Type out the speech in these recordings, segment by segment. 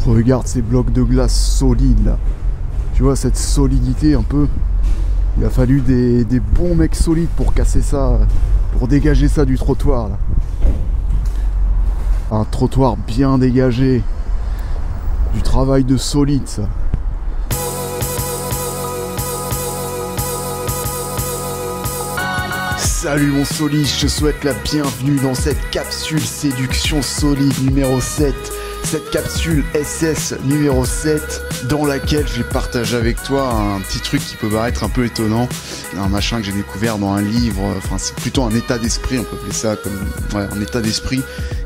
Regarde ces blocs de glace solides là. Tu vois cette solidité un peu. Il a fallu des bons mecs solides pour casser ça, pour dégager ça du trottoir là. Un trottoir bien dégagé. Du travail de solide ça. Salut mon solide, je te souhaite la bienvenue dans cette capsule séduction solide numéro 7. Cette capsule SS numéro 7 dans laquelle je vais partager avec toi un petit truc qui peut paraître un peu étonnant. Un machin que j'ai découvert dans un livre, enfin c'est plutôt un état d'esprit, on peut appeler ça comme un état d'esprit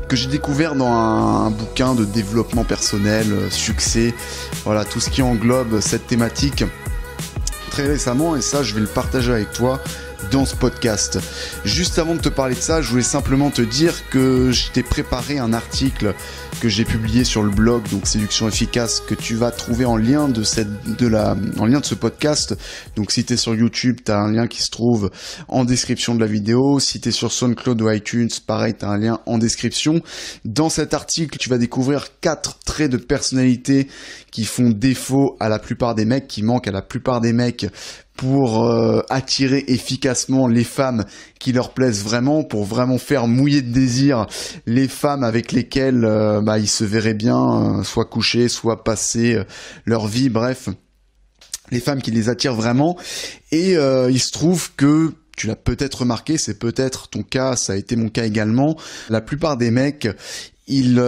que j'ai découvert dans un bouquin de développement personnel, succès, voilà tout ce qui englobe cette thématique très récemment et ça je vais le partager avec toi dans ce podcast. Juste avant de te parler de ça, je voulais simplement te dire que je t'ai préparé un article que j'ai publié sur le blog, donc Séduction Efficace, que tu vas trouver en lien de ce podcast. Donc si tu es sur YouTube, tu as un lien qui se trouve en description de la vidéo. Si tu es sur SoundCloud ou iTunes, pareil, tu as un lien en description. Dans cet article, tu vas découvrir 4 traits de personnalité qui font défaut à la plupart des mecs, qui manquent à la plupart des mecs pour attirer efficacement les femmes qui leur plaisent vraiment, pour vraiment faire mouiller de désir les femmes avec lesquelles ils se verraient bien soit coucher, soit passer leur vie, bref, les femmes qui les attirent vraiment. Et il se trouve que, tu l'as peut-être remarqué, c'est peut-être ton cas, ça a été mon cas également, la plupart des mecs, ils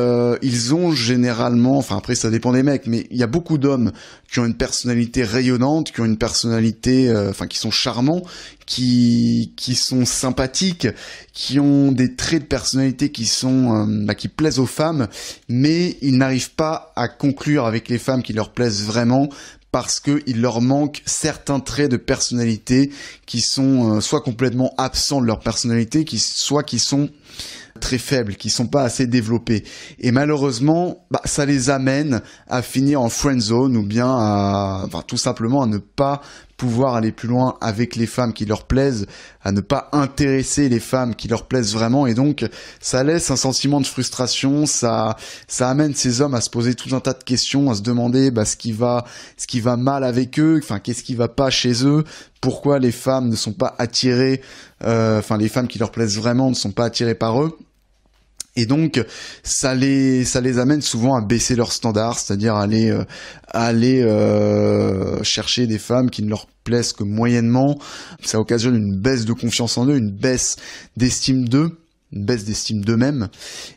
ont généralement, enfin après ça dépend des mecs, mais il y a beaucoup d'hommes qui ont une personnalité rayonnante, qui ont une personnalité, qui sont charmants, qui sont sympathiques, qui ont des traits de personnalité qui sont, qui plaisent aux femmes, mais ils n'arrivent pas à conclure avec les femmes qui leur plaisent vraiment, parce qu'il leur manque certains traits de personnalité qui sont soit complètement absents de leur personnalité, soit qui sont très faibles, qui sont pas assez développés. Et malheureusement, ça les amène à finir en friend zone ou bien tout simplement à ne pas pouvoir aller plus loin avec les femmes qui leur plaisent, à ne pas intéresser les femmes qui leur plaisent vraiment, et donc ça laisse un sentiment de frustration, ça amène ces hommes à se poser tout un tas de questions, à se demander ce qui va mal avec eux, qu'est-ce qui va pas chez eux, pourquoi les femmes ne sont pas attirées, les femmes qui leur plaisent vraiment ne sont pas attirées par eux. Et donc, ça les amène souvent à baisser leurs standards, c'est-à-dire aller chercher des femmes qui ne leur plaisent que moyennement. Ça occasionne une baisse de confiance en eux, une baisse d'estime d'eux, une baisse d'estime d'eux-mêmes.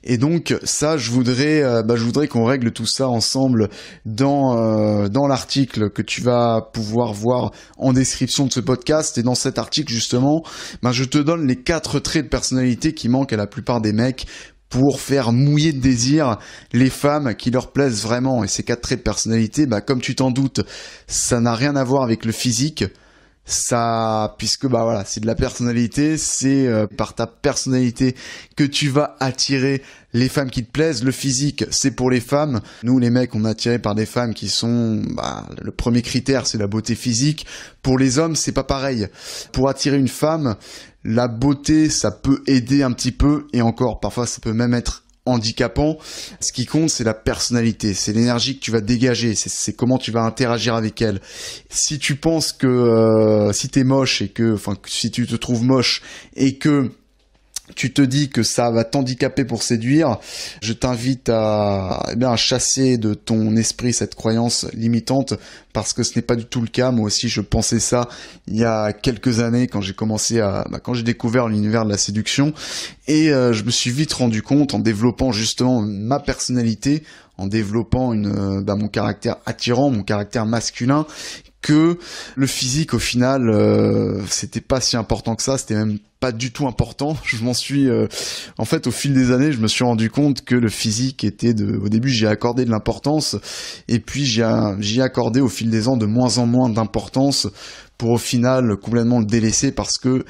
Et donc, ça, je voudrais qu'on règle tout ça ensemble dans l'article que tu vas pouvoir voir en description de ce podcast. Et dans cet article, justement, je te donne les 4 traits de personnalité qui manquent à la plupart des mecs pour faire mouiller de désir les femmes qui leur plaisent vraiment. Et ces 4 traits de personnalité, comme tu t'en doutes, ça n'a rien à voir avec le physique. Puisque c'est de la personnalité, c'est par ta personnalité que tu vas attirer les femmes qui te plaisent. Le physique, c'est pour les femmes. Nous, les mecs, on est attirés par des femmes qui sont, le premier critère, c'est la beauté physique. Pour les hommes, c'est pas pareil. Pour attirer une femme, la beauté, ça peut aider un petit peu, et encore, parfois, ça peut même être handicapant. Ce qui compte, c'est la personnalité, c'est l'énergie que tu vas dégager, c'est comment tu vas interagir avec elle. Si tu penses que si t'es moche si tu te trouves moche et que tu te dis que ça va t'handicaper pour séduire, je t'invite à chasser de ton esprit cette croyance limitante, parce que ce n'est pas du tout le cas. Moi aussi, je pensais ça il y a quelques années quand j'ai découvert l'univers de la séduction, et je me suis vite rendu compte, en développant justement ma personnalité, en développant mon caractère attirant, mon caractère masculin, que le physique au final c'était pas si important que ça, c'était même pas du tout important. Je m'en suis en fait au fil des années, je me suis rendu compte que le physique était au début j'y ai accordé de l'importance, et puis j'y ai accordé au fil des ans de moins en moins d'importance, pour au final complètement le délaisser, parce que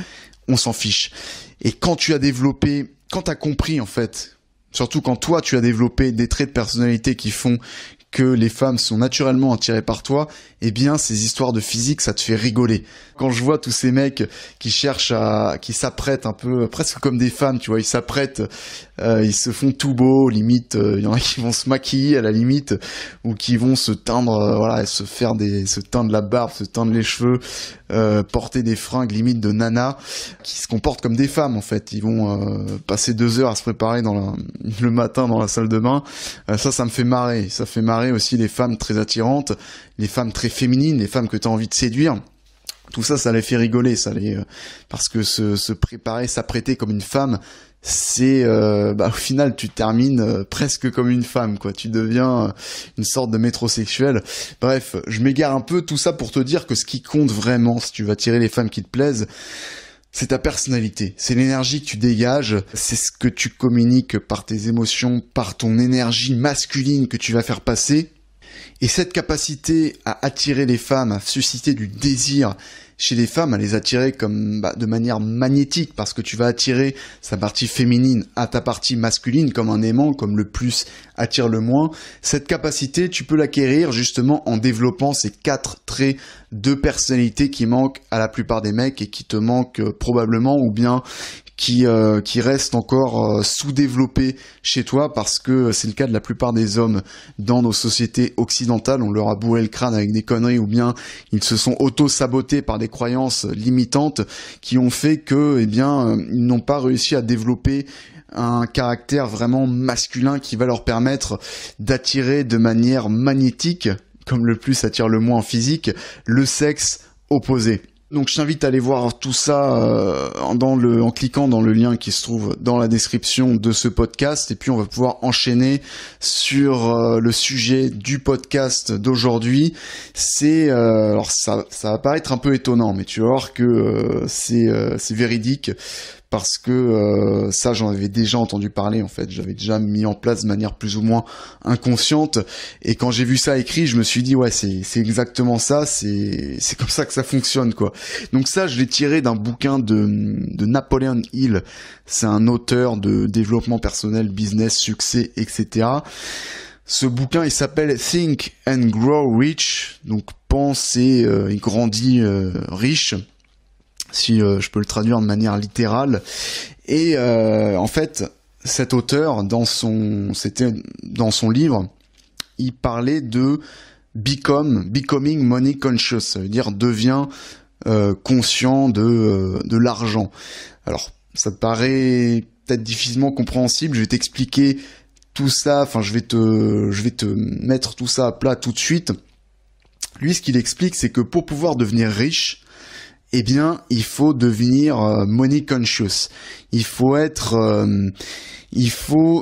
on s'en fiche. Et quand t'as compris en fait, surtout quand toi tu as développé des traits de personnalité qui font que les femmes sont naturellement attirées par toi, eh bien ces histoires de physique, ça te fait rigoler. Quand je vois tous ces mecs qui s'apprêtent un peu, presque comme des femmes, tu vois, ils s'apprêtent ils se font tout beau, limite, il y en a qui vont se maquiller à la limite, ou qui vont se teindre, voilà, se teindre la barbe, se teindre les cheveux, porter des fringues limite de nana, qui se comportent comme des femmes en fait. Ils vont passer 2 heures à se préparer le matin dans la salle de bain. Ça me fait marrer. Ça fait marrer aussi les femmes très attirantes, les femmes très féminines, les femmes que tu as envie de séduire. Tout ça, ça les fait rigoler, parce que se préparer, s'apprêter comme une femme, c'est au final tu termines presque comme une femme, quoi. Tu deviens une sorte de métrosexuel. Bref, je m'égare un peu, tout ça pour te dire que ce qui compte vraiment, si tu vas attirer les femmes qui te plaisent, c'est ta personnalité, c'est l'énergie que tu dégages, c'est ce que tu communiques par tes émotions, par ton énergie masculine que tu vas faire passer. Et cette capacité à attirer les femmes, à susciter du désir chez les femmes, à les attirer de manière magnétique, parce que tu vas attirer sa partie féminine à ta partie masculine, comme un aimant, comme le plus attire le moins. Cette capacité, tu peux l'acquérir justement en développant ces 4 traits de personnalité qui manquent à la plupart des mecs et qui te manquent probablement, ou bien qui restent encore sous-développés chez toi, parce que c'est le cas de la plupart des hommes dans nos sociétés occidentales. On leur a bourré le crâne avec des conneries, ou bien ils se sont auto-sabotés par des croyances limitantes qui ont fait que, ils n'ont pas réussi à développer un caractère vraiment masculin qui va leur permettre d'attirer de manière magnétique, comme le plus attire le moins en physique, le sexe opposé. Donc je t'invite à aller voir tout ça en cliquant dans le lien qui se trouve dans la description de ce podcast, et puis on va pouvoir enchaîner sur le sujet du podcast d'aujourd'hui. Alors ça va paraître un peu étonnant, mais tu vas voir que c'est véridique. Parce que ça, j'en avais déjà entendu parler, en fait. J'avais déjà mis en place de manière plus ou moins inconsciente. Et quand j'ai vu ça écrit, je me suis dit, ouais, c'est exactement ça. C'est comme ça que ça fonctionne, quoi. Donc ça, je l'ai tiré d'un bouquin de Napoleon Hill. C'est un auteur de développement personnel, business, succès, etc. Ce bouquin, il s'appelle Think and Grow Rich. Donc, pense et grandis riche. Si je peux le traduire de manière littérale. Et en fait, cet auteur, dans son livre, il parlait de becoming money conscious, ça veut dire devient conscient de l'argent. Alors, ça te paraît peut-être difficilement compréhensible, je vais t'expliquer tout ça, enfin je vais te mettre tout ça à plat tout de suite. Lui, ce qu'il explique, c'est que pour pouvoir devenir riche, il faut devenir money conscious. Il faut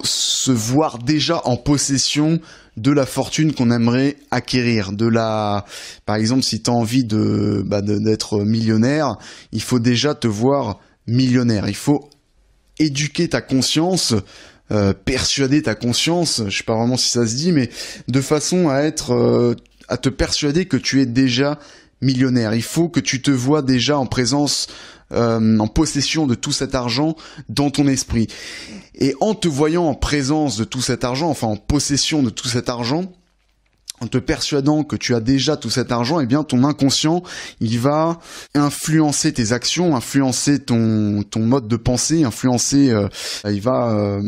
se voir déjà en possession de la fortune qu'on aimerait acquérir. Par exemple, si tu as envie d'être millionnaire, il faut déjà te voir millionnaire. Il faut éduquer ta conscience, persuader ta conscience, je sais pas vraiment si ça se dit, mais de façon à te persuader que tu es déjà millionnaire. Il faut que tu te vois déjà en présence, en possession de tout cet argent dans ton esprit. Et en te voyant en présence de tout cet argent, enfin en possession de tout cet argent, en te persuadant que tu as déjà tout cet argent, ton inconscient, il va influencer tes actions, influencer ton mode de pensée, il va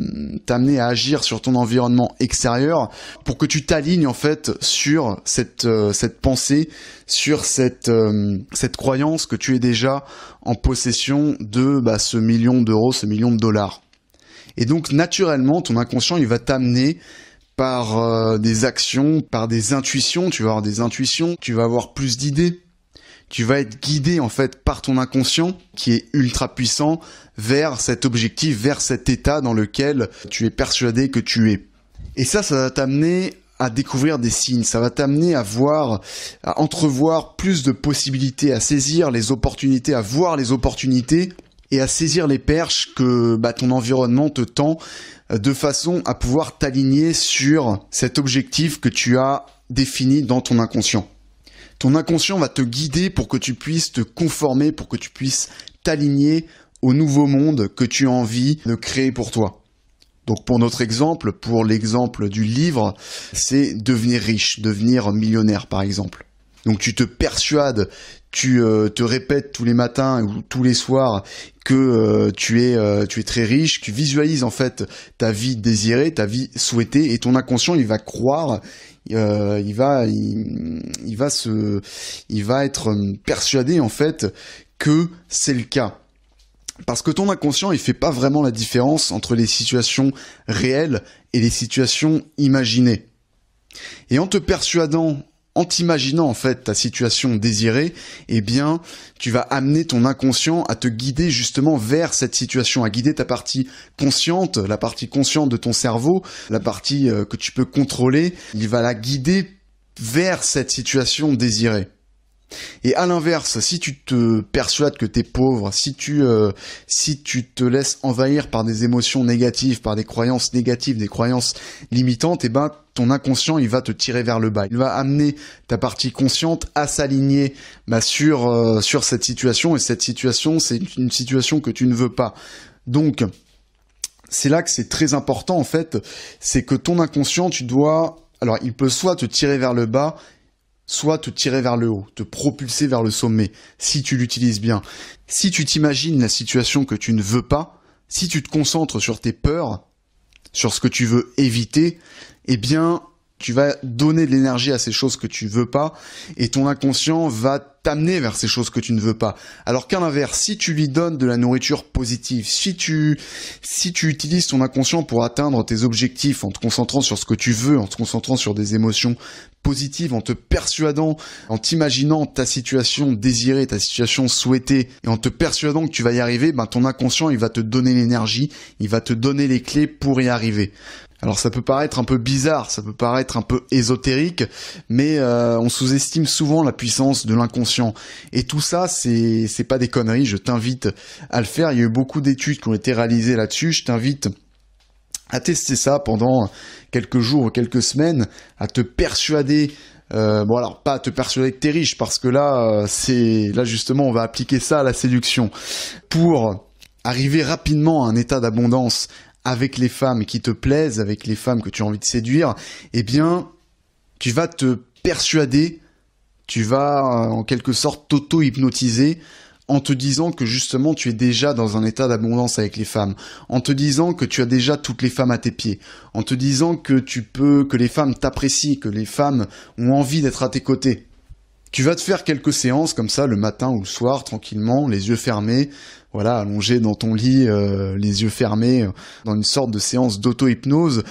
t'amener à agir sur ton environnement extérieur pour que tu t'alignes en fait sur cette pensée, sur cette croyance que tu es déjà en possession de ce million d'euros, ce million de dollars. Et donc naturellement, ton inconscient, il va t'amener par des actions, par des intuitions, tu vas avoir des intuitions, tu vas avoir plus d'idées, tu vas être guidé en fait par ton inconscient qui est ultra puissant vers cet objectif, vers cet état dans lequel tu es persuadé que tu es. Et ça va t'amener à découvrir des signes, ça va t'amener à entrevoir plus de possibilités, à saisir les opportunités, à voir les opportunités et à saisir les perches que ton environnement te tend, de façon à pouvoir t'aligner sur cet objectif que tu as défini dans ton inconscient. Ton inconscient va te guider pour que tu puisses te conformer, pour que tu puisses t'aligner au nouveau monde que tu as envie de créer pour toi. Donc pour notre exemple, pour l'exemple du livre, c'est devenir riche, devenir millionnaire par exemple. Donc tu te persuades, tu te répètes tous les matins ou tous les soirs que tu es très riche, tu visualises en fait ta vie désirée, ta vie souhaitée, et ton inconscient il va croire, il va être persuadé en fait que c'est le cas. Parce que ton inconscient, il fait pas vraiment la différence entre les situations réelles et les situations imaginées. Et en te persuadant, en t'imaginant en fait ta situation désirée, eh bien, tu vas amener ton inconscient à te guider justement vers cette situation, à guider ta partie consciente, la partie consciente de ton cerveau, la partie que tu peux contrôler, il va la guider vers cette situation désirée. Et à l'inverse, si tu te persuades que t'es pauvre, si tu te laisses envahir par des émotions négatives, par des croyances négatives, des croyances limitantes, eh ben ton inconscient il va te tirer vers le bas. Il va amener ta partie consciente à s'aligner sur cette situation, et cette situation c'est une situation que tu ne veux pas. Donc c'est là que c'est très important en fait, c'est que ton inconscient alors il peut soit te tirer vers le bas, soit te tirer vers le haut, te propulser vers le sommet, si tu l'utilises bien. Si tu t'imagines la situation que tu ne veux pas, si tu te concentres sur tes peurs, sur ce que tu veux éviter, eh bien, tu vas donner de l'énergie à ces choses que tu veux pas, et ton inconscient va t'amener vers ces choses que tu ne veux pas. Alors qu'à l'inverse, si tu lui donnes de la nourriture positive, si tu utilises ton inconscient pour atteindre tes objectifs, en te concentrant sur ce que tu veux, en te concentrant sur des émotions positives, en te persuadant, en t'imaginant ta situation désirée, ta situation souhaitée, et en te persuadant que tu vas y arriver, ben ton inconscient, il va te donner l'énergie, il va te donner les clés pour y arriver. Alors ça peut paraître un peu bizarre, ça peut paraître un peu ésotérique, mais on sous-estime souvent la puissance de l'inconscient. Et tout ça, c'est pas des conneries, je t'invite à le faire. Il y a eu beaucoup d'études qui ont été réalisées là-dessus, je t'invite à tester ça pendant quelques jours ou quelques semaines, à te persuader, bon alors pas à te persuader que t'es riche, parce que là justement on va appliquer ça à la séduction. Pour arriver rapidement à un état d'abondance avec les femmes qui te plaisent, avec les femmes que tu as envie de séduire, eh bien, tu vas te persuader, tu vas en quelque sorte t'auto-hypnotiser en te disant que justement tu es déjà dans un état d'abondance avec les femmes, en te disant que tu as déjà toutes les femmes à tes pieds, en te disant que que les femmes t'apprécient, que les femmes ont envie d'être à tes côtés. Tu vas te faire quelques séances comme ça le matin ou le soir, tranquillement, les yeux fermés, voilà, allongé dans ton lit, les yeux fermés, dans une sorte de séance d'auto-hypnose,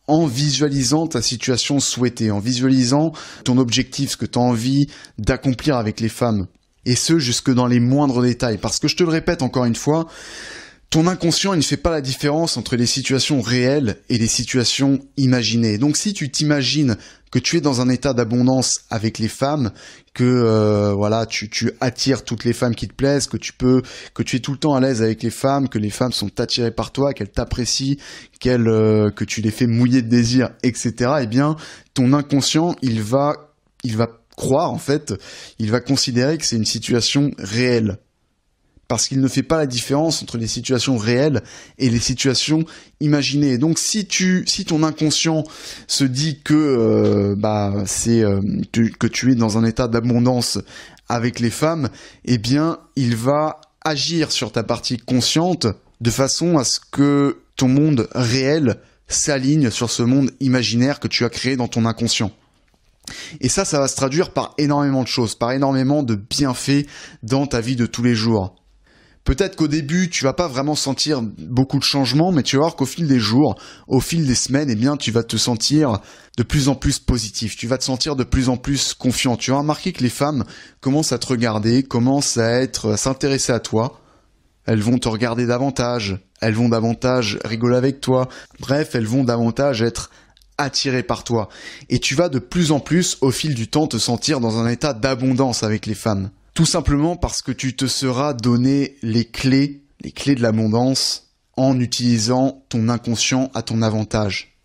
en visualisant ta situation souhaitée, en visualisant ton objectif, ce que tu as envie d'accomplir avec les femmes. Et ce, jusque dans les moindres détails. Parce que je te le répète encore une fois, ton inconscient, il ne fait pas la différence entre les situations réelles et les situations imaginées. Donc si tu t'imagines que tu es dans un état d'abondance avec les femmes, que voilà, tu attires toutes les femmes qui te plaisent, que tu es tout le temps à l'aise avec les femmes, que les femmes sont attirées par toi, qu'elles t'apprécient, que tu les fais mouiller de désir, etc. Eh bien, ton inconscient, il va croire, en fait, il va considérer que c'est une situation réelle. Parce qu'il ne fait pas la différence entre les situations réelles et les situations imaginées. Et donc si ton inconscient se dit que que tu es dans un état d'abondance avec les femmes, eh bien il va agir sur ta partie consciente de façon à ce que ton monde réel s'aligne sur ce monde imaginaire que tu as créé dans ton inconscient. Et ça va se traduire par énormément de choses, par énormément de bienfaits dans ta vie de tous les jours. Peut-être qu'au début, tu vas pas vraiment sentir beaucoup de changements, mais tu vas voir qu'au fil des jours, au fil des semaines, eh bien, tu vas te sentir de plus en plus positif. Tu vas te sentir de plus en plus confiant. Tu vas remarquer que les femmes commencent à te regarder, commencent à s'intéresser à toi. Elles vont te regarder davantage. Elles vont davantage rigoler avec toi. Bref, elles vont davantage être attirées par toi. Et tu vas de plus en plus, au fil du temps, te sentir dans un état d'abondance avec les femmes. Tout simplement parce que tu te seras donné les clés de l'abondance en utilisant ton inconscient à ton avantage.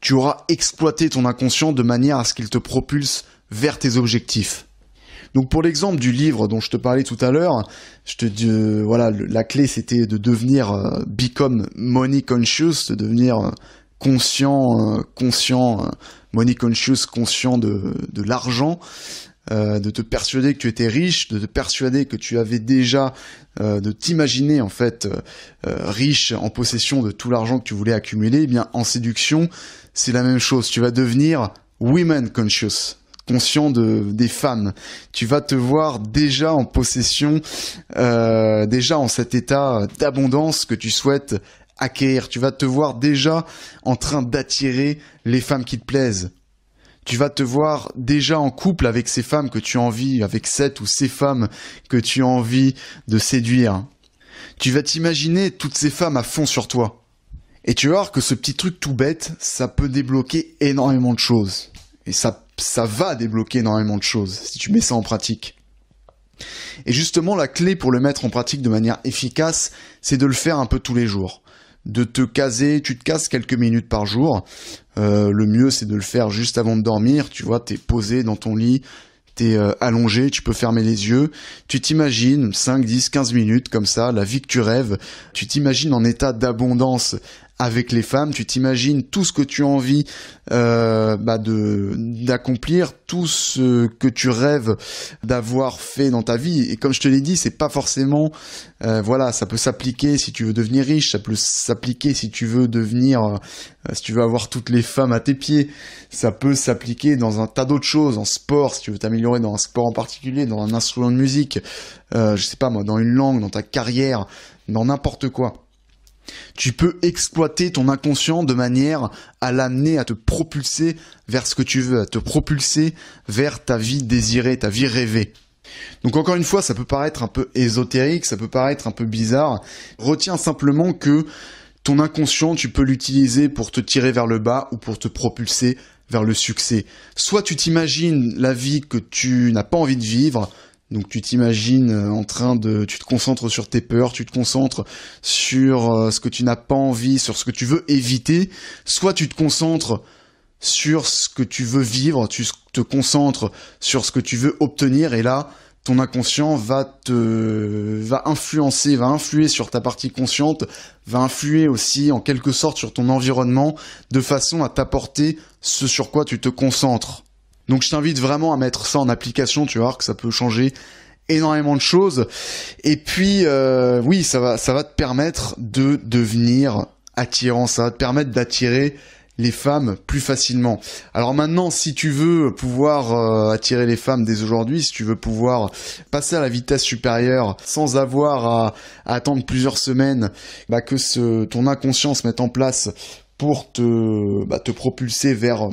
Tu auras exploité ton inconscient de manière à ce qu'il te propulse vers tes objectifs. Donc pour l'exemple du livre dont je te parlais tout à l'heure, voilà, la clé c'était de devenir become money conscious, de devenir conscient, money conscious, conscient de l'argent. de te persuader que tu étais riche, de te persuader que tu avais déjà, de t'imaginer en fait riche, en possession de tout l'argent que tu voulais accumuler, eh bien en séduction, c'est la même chose. Tu vas devenir women conscious, conscient des femmes. Tu vas te voir déjà en possession, déjà en cet état d'abondance que tu souhaites acquérir. Tu vas te voir déjà en train d'attirer les femmes qui te plaisent. Tu vas te voir déjà en couple avec ces femmes que tu as envie, avec cette ou ces femmes que tu as envie de séduire. Tu vas t'imaginer toutes ces femmes à fond sur toi. Et tu vas voir que ce petit truc tout bête, ça peut débloquer énormément de choses. Et ça va débloquer énormément de choses si tu mets ça en pratique. Et justement, la clé pour le mettre en pratique de manière efficace, c'est de le faire un peu tous les jours. De te caser, tu te cases quelques minutes par jour. Le mieux, c'est de le faire juste avant de dormir. Tu vois, t'es posé dans ton lit, t'es allongé, tu peux fermer les yeux. Tu t'imagines 5, 10, 15 minutes comme ça, la vie que tu rêves. Tu t'imagines en état d'abondance avec les femmes, tu t'imagines tout ce que tu as envie d'accomplir, tout ce que tu rêves d'avoir fait dans ta vie. Et comme je te l'ai dit, c'est pas forcément ça peut s'appliquer si tu veux devenir riche, ça peut s'appliquer si tu veux devenir si tu veux avoir toutes les femmes à tes pieds, ça peut s'appliquer dans un tas d'autres choses, en sport, si tu veux t'améliorer dans un sport en particulier, dans un instrument de musique, je sais pas moi, dans une langue, dans ta carrière, dans n'importe quoi. Tu peux exploiter ton inconscient de manière à l'amener à te propulser vers ce que tu veux, à te propulser vers ta vie désirée, ta vie rêvée. Donc encore une fois, ça peut paraître un peu ésotérique, ça peut paraître un peu bizarre. Retiens simplement que ton inconscient, tu peux l'utiliser pour te tirer vers le bas ou pour te propulser vers le succès. Soit tu t'imagines la vie que tu n'as pas envie de vivre, donc tu t'imagines tu te concentres sur tes peurs, tu te concentres sur ce que tu n'as pas envie, sur ce que tu veux éviter, soit tu te concentres sur ce que tu veux vivre, tu te concentres sur ce que tu veux obtenir, et là, ton inconscient va influer sur ta partie consciente, va influer aussi en quelque sorte sur ton environnement, de façon à t'apporter ce sur quoi tu te concentres. Donc je t'invite vraiment à mettre ça en application, tu vas voir que ça peut changer énormément de choses. Et puis, oui, ça va te permettre de devenir attirant, ça va te permettre d'attirer les femmes plus facilement. Alors maintenant, si tu veux pouvoir attirer les femmes dès aujourd'hui, si tu veux pouvoir passer à la vitesse supérieure sans avoir à attendre plusieurs semaines que ton inconscient se mette en place pour te propulser vers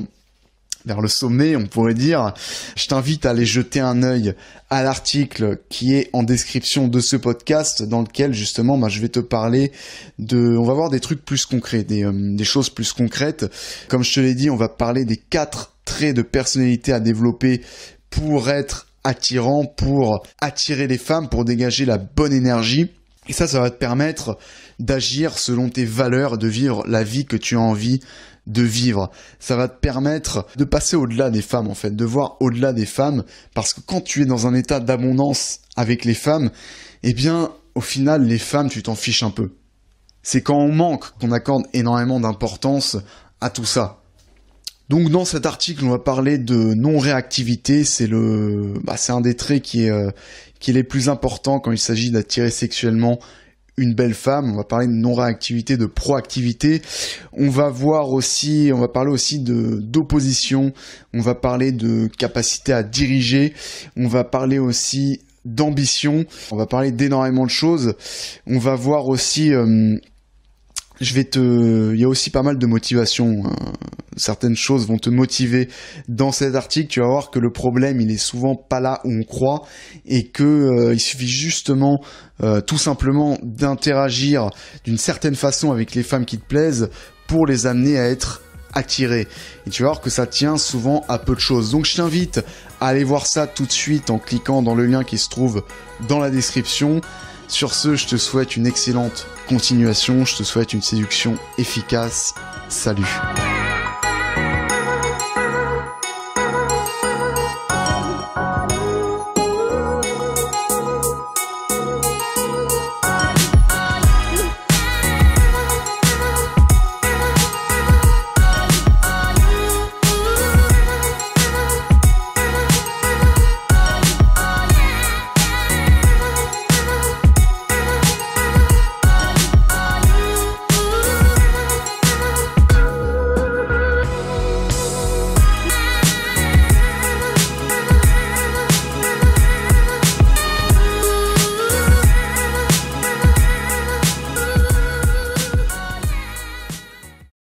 le sommet, on pourrait dire, je t'invite à aller jeter un œil à l'article qui est en description de ce podcast, dans lequel justement je vais te parler on va voir des trucs plus concrets, des choses plus concrètes. Comme je te l'ai dit, on va parler des 4 traits de personnalité à développer pour être attirant, pour attirer les femmes, pour dégager la bonne énergie. Et ça va te permettre d'agir selon tes valeurs, de vivre la vie que tu as envie de vivre. Ça va te permettre de passer au-delà des femmes, en fait, de voir au-delà des femmes, parce que quand tu es dans un état d'abondance avec les femmes, eh bien, au final, les femmes, tu t'en fiches un peu. C'est quand on manque qu'on accorde énormément d'importance à tout ça. Donc dans cet article, on va parler de non-réactivité. C'est un des traits qui est les plus importants quand il s'agit d'attirer sexuellement une belle femme. On va parler de non-réactivité, de proactivité. On va parler aussi d'opposition. On va parler de capacité à diriger. On va parler aussi d'ambition. On va parler d'énormément de choses. On va voir aussi il y a aussi pas mal de motivation. Certaines choses vont te motiver dans cet article. Tu vas voir que le problème, il est souvent pas là où on croit, et que il suffit justement, tout simplement, d'interagir d'une certaine façon avec les femmes qui te plaisent pour les amener à être attirés. Et tu vas voir que ça tient souvent à peu de choses. Donc je t'invite à aller voir ça tout de suite en cliquant dans le lien qui se trouve dans la description. Sur ce, je te souhaite une excellente continuation, je te souhaite une séduction efficace. Salut!